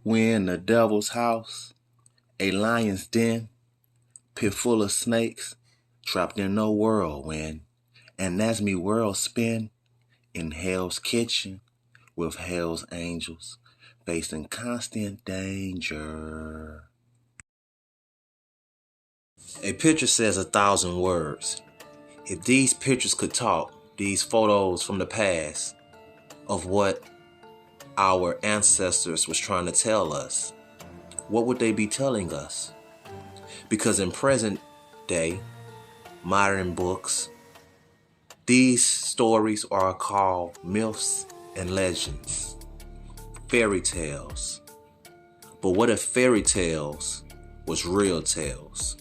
We in the devil's house, a lion's den, pit full of snakes, trapped in no whirlwind. And as me world spin in hell's kitchen with hell's angels, facing constant danger. A picture says 1,000 words. If these pictures could talk, these photos from the past of what our ancestors was trying to tell us, what would they be telling us? Because in present day, modern books, these stories are called myths and legends, fairy tales. But what if fairy tales was real tales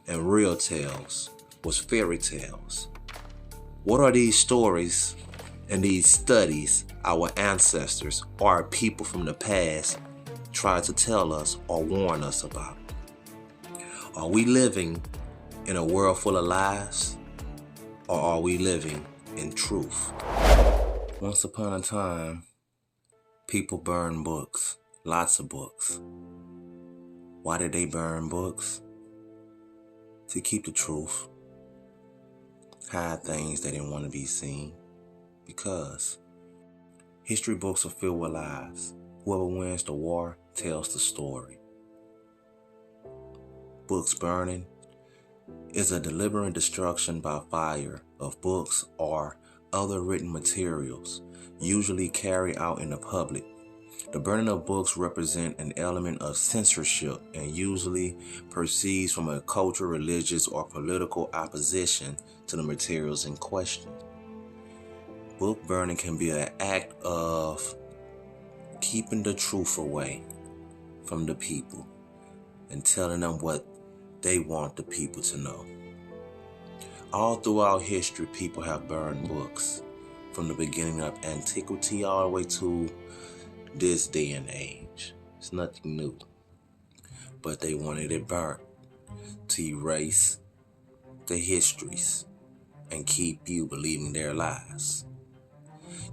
and real tales was fairy tales? What are these stories and these studies our ancestors or our people from the past tried to tell us or warn us about? Are we living in a world full of lies, or are we living in truth? Once upon a time, people burned books, lots of books. Why did they burn books? To keep the truth, hide things they didn't want to be seen, because history books are filled with lies. Whoever wins the war tells the story. Books burning is a deliberate destruction by fire of books or other written materials, usually carried out in the public. The burning of books represent an element of censorship and usually proceeds from a cultural, religious, or political opposition to the materials in question. Book burning can be an act of keeping the truth away from the people and telling them what they want the people to know. All throughout history, people have burned books, from the beginning of antiquity all the way to this day and age. It's nothing new, but they wanted it burnt to erase the histories and keep you believing their lies.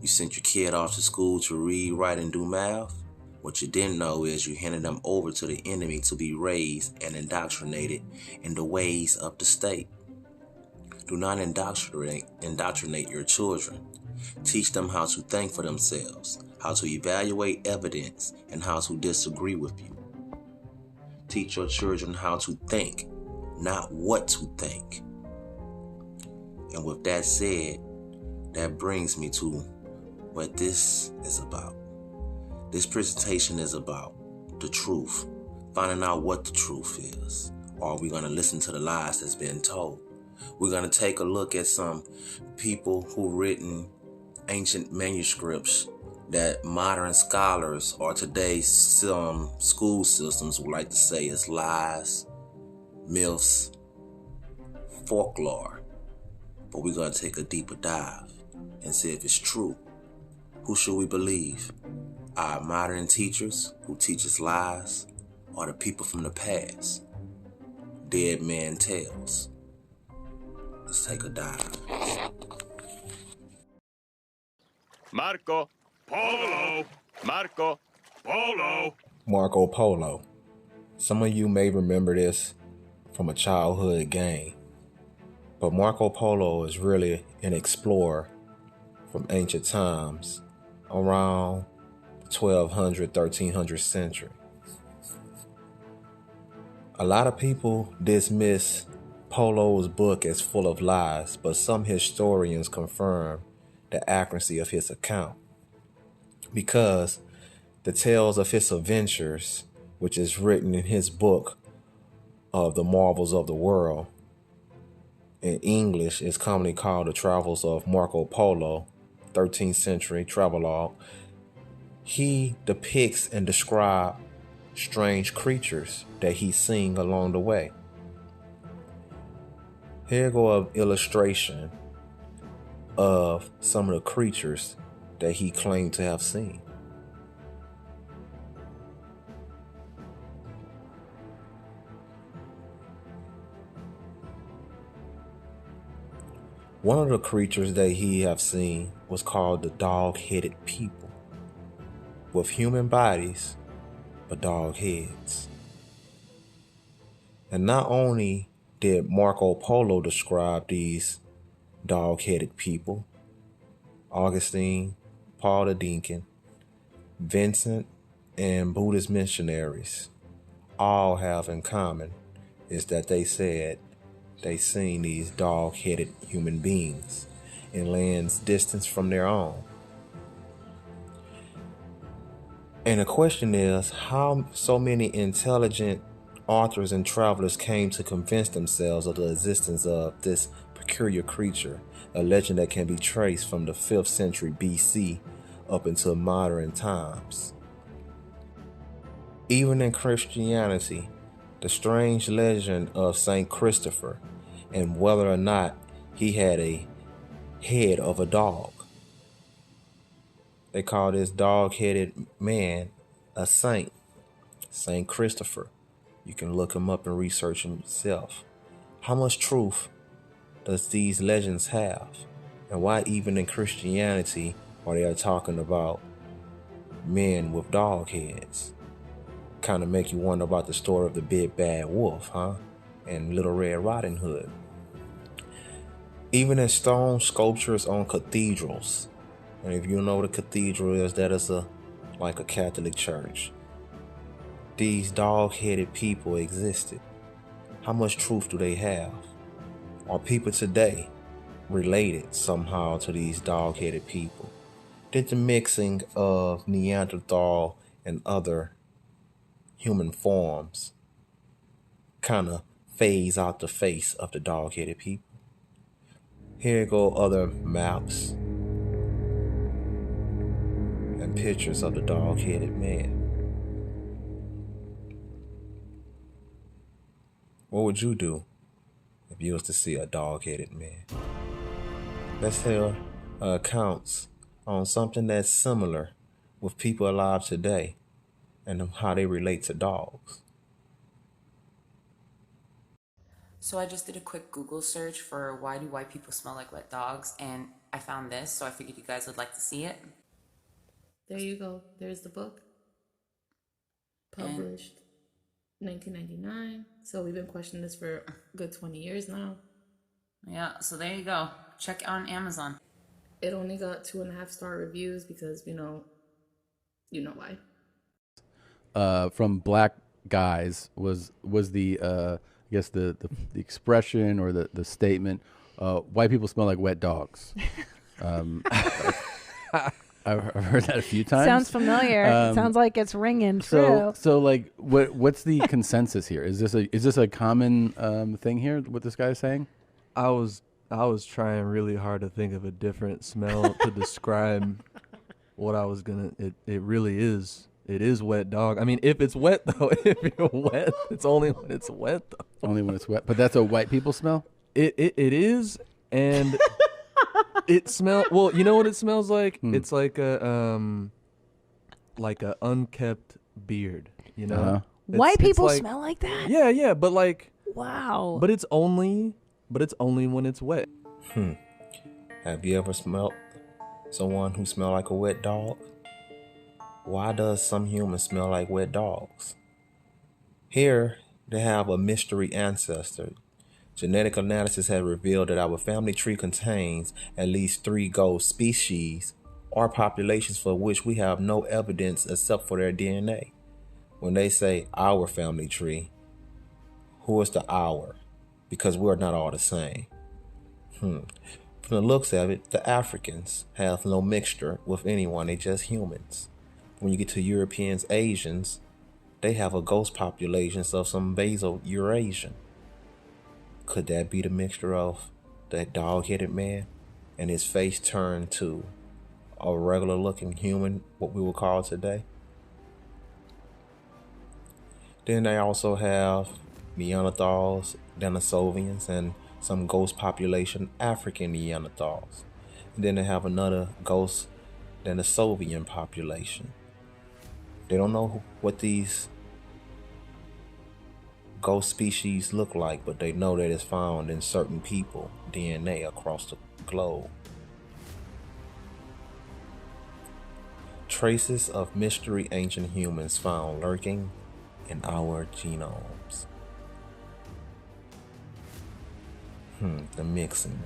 You sent your kid off to school to read, write, and do math. What you didn't know is you handed them over to the enemy to be raised and indoctrinated in the ways of the state. Do not indoctrinate your children. Teach them how to think for themselves, how to evaluate evidence, and how to disagree with you. Teach your children how to think, not what to think. And with that said, that brings me to what this is about. This presentation is about the truth, finding out what the truth is. Or are we going to listen to the lies that's been told? We're going to take a look at some people who written ancient manuscripts that modern scholars or today's school systems would like to say is lies, myths, folklore. But we're going to take a deeper dive and see if it's true. Who should we believe? Our modern teachers who teach us lies, or the people from the past? Dead man tales. Let's take a dive. Marco Polo. Marco Polo. Marco Polo. Some of you may remember this from a childhood game, but Marco Polo is really an explorer from ancient times around the 1200, 1300 century. A lot of people dismiss Polo's book as full of lies, but some historians confirm the accuracy of his account, because the tales of his adventures, which is written in his book of the marvels of the world, in English is commonly called the Travels of Marco Polo, 13th century travelogue. He depicts and describes strange creatures that he's seen along the way. Here go an illustration of some of the creatures that he claimed to have seen. One of the creatures that he have seen was called the dog-headed people, with human bodies but dog heads. And not only did Marco Polo describe these dog-headed people, Augustine, Paul the Deacon, Vincent, and Buddhist missionaries all have in common is that they said they seen these dog-headed human beings in lands distant from their own. And the question is, how so many intelligent authors and travelers came to convince themselves of the existence of this peculiar creature, a legend that can be traced from the 5th century BC up until modern times. Even in Christianity, the strange legend of Saint Christopher and whether or not he had a head of a dog. They call this dog-headed man a saint, Saint Christopher. You can look him up and research him yourself. How much truth does these legends have? And why even in Christianity are they talking about men with dog heads? Kind of make you wonder about the story of the big bad wolf, huh? And Little Red Riding Hood. Even in stone sculptures on cathedrals. And if you know what a cathedral is, that is like a Catholic church. These dog-headed people existed. How much truth do they have? Are people today related somehow to these dog-headed people? Did the mixing of Neanderthal and other human forms kind of phase out the face of the dog-headed people? Here go other maps and pictures of the dog-headed man. What would you do if you was to see a dog-headed man? Let's hear accounts on something that's similar with people alive today and how they relate to dogs. So I just did a quick Google search for why do white people smell like wet dogs, and I found this, so I figured you guys would like to see it. There you go. There's the book. Published 1999. So we've been questioning this for a good 20 years now. Yeah, so there you go. Check it out on Amazon. It only got 2.5-star reviews because, you know why. From black guys was the I guess the expression or the statement, white people smell like wet dogs. I've heard that a few times. Sounds familiar. Sounds like it's ringing true. So like, what's the consensus here? Is this a common thing here? What this guy is saying? I was trying really hard to think of a different smell to describe what I was gonna. It really is. It is wet dog. I mean, if it's wet though, if you're wet, it's only when it's wet though. Only when it's wet. But that's a white people smell. It is, and it smells. Well, you know what it smells like? It's like a unkept beard. You know, white people like, smell like that. Yeah, but like wow. But it's only when it's wet. Have you ever smelled someone who smelled like a wet dog? Why does some humans smell like wet dogs? Here, they have a mystery ancestor. Genetic analysis has revealed that our family tree contains at least 3 ghost species or populations for which we have no evidence except for their DNA. When they say our family tree, who is the our? Because we're not all the same. From the looks of it, the Africans have no mixture with anyone, they're just humans. When you get to Europeans, Asians, they have a ghost population of some basal Eurasian. Could that be the mixture of that dog-headed man and his face turned to a regular looking human, what we would call today? Then they also have Neanderthals, Denisovians, and some ghost population African Neanderthals. And then they have another ghost Denisovian population. They don't know what these ghost species look like, but they know that it's found in certain people DNA across the globe. traces of mystery ancient humans found lurking in our genomes. The mixing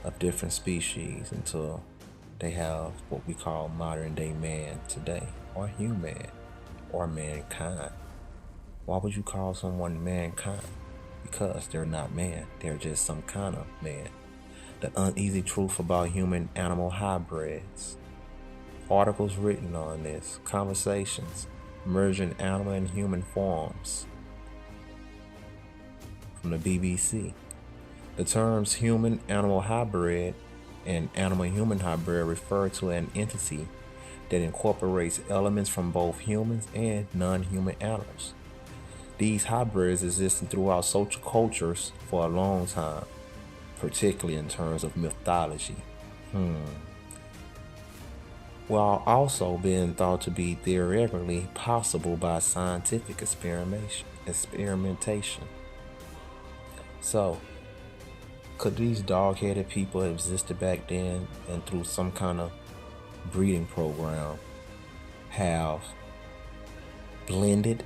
of different species until they have what we call modern day man today, or human, or mankind. Why would you call someone mankind? Because they're not man, they're just some kind of man. The uneasy truth about human animal hybrids. Articles written on this, conversations, merging animal and human forms. From the BBC. The terms human-animal hybrid and animal-human hybrid refer to an entity that incorporates elements from both humans and non-human animals. These hybrids existed throughout social cultures for a long time, particularly in terms of mythology. While also being thought to be theoretically possible by scientific experimentation. So, could these dog-headed people have existed back then and through some kind of breeding program have blended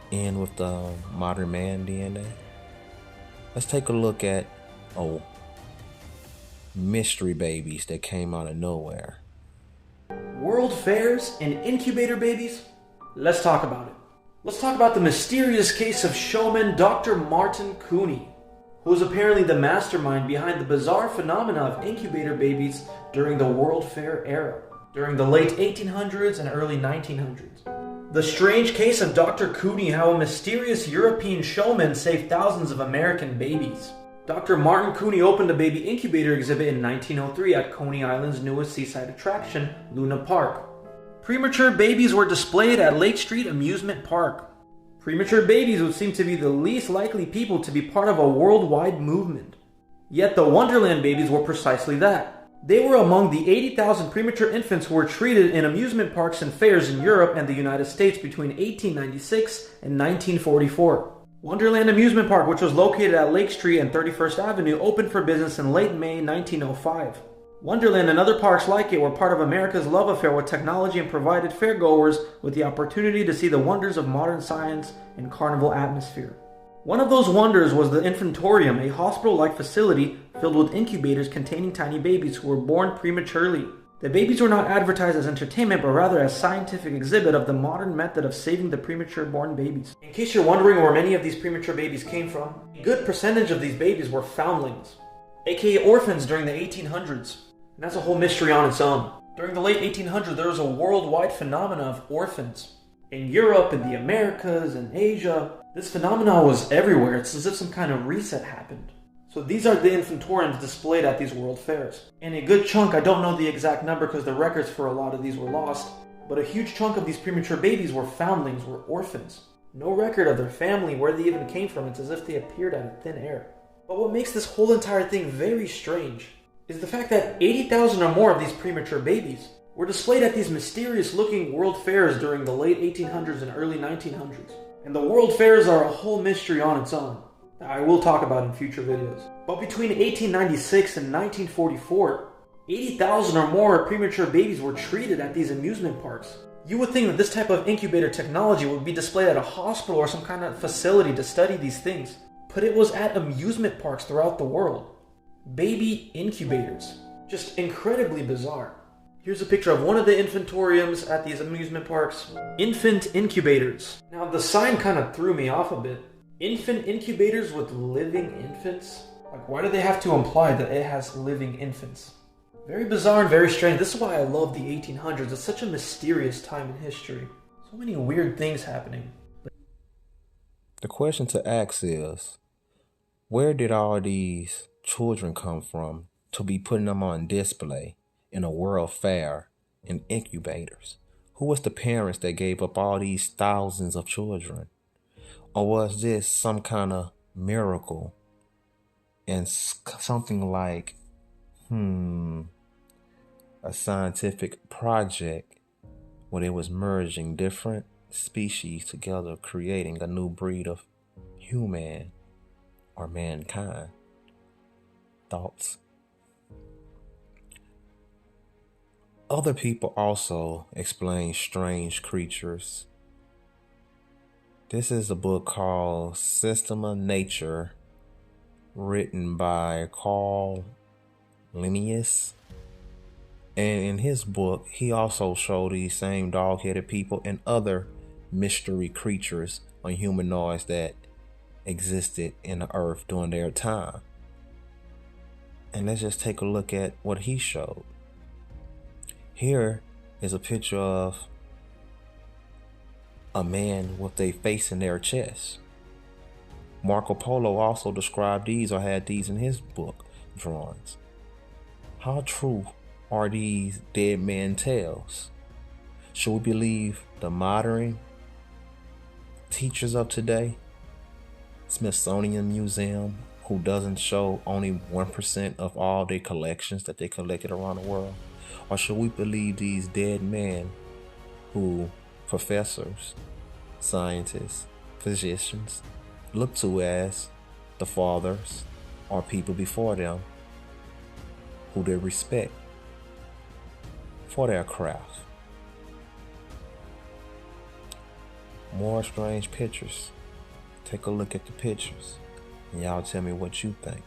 in with the modern man DNA? Let's take a look at mystery babies that came out of nowhere. World fairs and incubator babies? Let's talk about it. Let's talk about the mysterious case of showman Dr. Martin Cooney, who was apparently the mastermind behind the bizarre phenomena of incubator babies during the World Fair era, during the late 1800s and early 1900s. The strange case of Dr. Cooney, how a mysterious European showman saved thousands of American babies. Dr. Martin Cooney opened a baby incubator exhibit in 1903 at Coney Island's newest seaside attraction, Luna Park. Premature babies were displayed at Lake Street Amusement Park. Premature babies would seem to be the least likely people to be part of a worldwide movement. Yet the Wonderland babies were precisely that. They were among the 80,000 premature infants who were treated in amusement parks and fairs in Europe and the United States between 1896 and 1944. Wonderland Amusement Park, which was located at Lake Street and 31st Avenue, opened for business in late May 1905. Wonderland and other parks like it were part of America's love affair with technology and provided fairgoers with the opportunity to see the wonders of modern science and carnival atmosphere. One of those wonders was the Infantorium, a hospital-like facility filled with incubators containing tiny babies who were born prematurely. The babies were not advertised as entertainment, but rather as scientific exhibit of the modern method of saving the premature born babies. In case you're wondering where many of these premature babies came from, a good percentage of these babies were foundlings, aka orphans during the 1800s. And that's a whole mystery on its own. During the late 1800s, there was a worldwide phenomenon of orphans. In Europe, in the Americas, and Asia, this phenomenon was everywhere. It's as if some kind of reset happened. So these are the infantoriums displayed at these world fairs. And a good chunk, I don't know the exact number because the records for a lot of these were lost, but a huge chunk of these premature babies were foundlings, were orphans. No record of their family, where they even came from. It's as if they appeared out of thin air. But what makes this whole entire thing very strange is the fact that 80,000 or more of these premature babies were displayed at these mysterious-looking world fairs during the late 1800s and early 1900s. And the world fairs are a whole mystery on its own that I will talk about in future videos. But between 1896 and 1944, 80,000 or more premature babies were treated at these amusement parks. You would think that this type of incubator technology would be displayed at a hospital or some kind of facility to study these things, but it was at amusement parks throughout the world. Baby incubators. Just incredibly bizarre. Here's a picture of one of the infantoriums at these amusement parks. Infant incubators. Now the sign kind of threw me off a bit. Infant incubators with living infants? Like, why do they have to imply that it has living infants? Very bizarre and very strange. This is why I love the 1800s. It's such a mysterious time in history. So many weird things happening. The question to ask is, where did all these children come from to be putting them on display in a world fair in incubators? Who was the parents that gave up all these thousands of children? Or was this some kind of miracle and something like a scientific project where they was merging different species together, creating a new breed of human or mankind? Thoughts? Other people also explain strange creatures. This is a book called System of Nature, written by Carl Linnaeus. And in his book, he also showed these same dog-headed people and other mystery creatures or humanoids that existed in the earth during their time. And let's just take a look at what he showed. Here is a picture of a man with a face in their chest. Marco Polo also described these or had these in his book drawings. How true are these dead man tales? Should we believe the modern teachers of today? Smithsonian Museum, who doesn't show only 1% of all their collections that they collected around the world? Or should we believe these dead men who professors, scientists, physicians look to as the fathers or people before them who they respect for their craft? More strange pictures. Take a look at the pictures and y'all tell me what you think.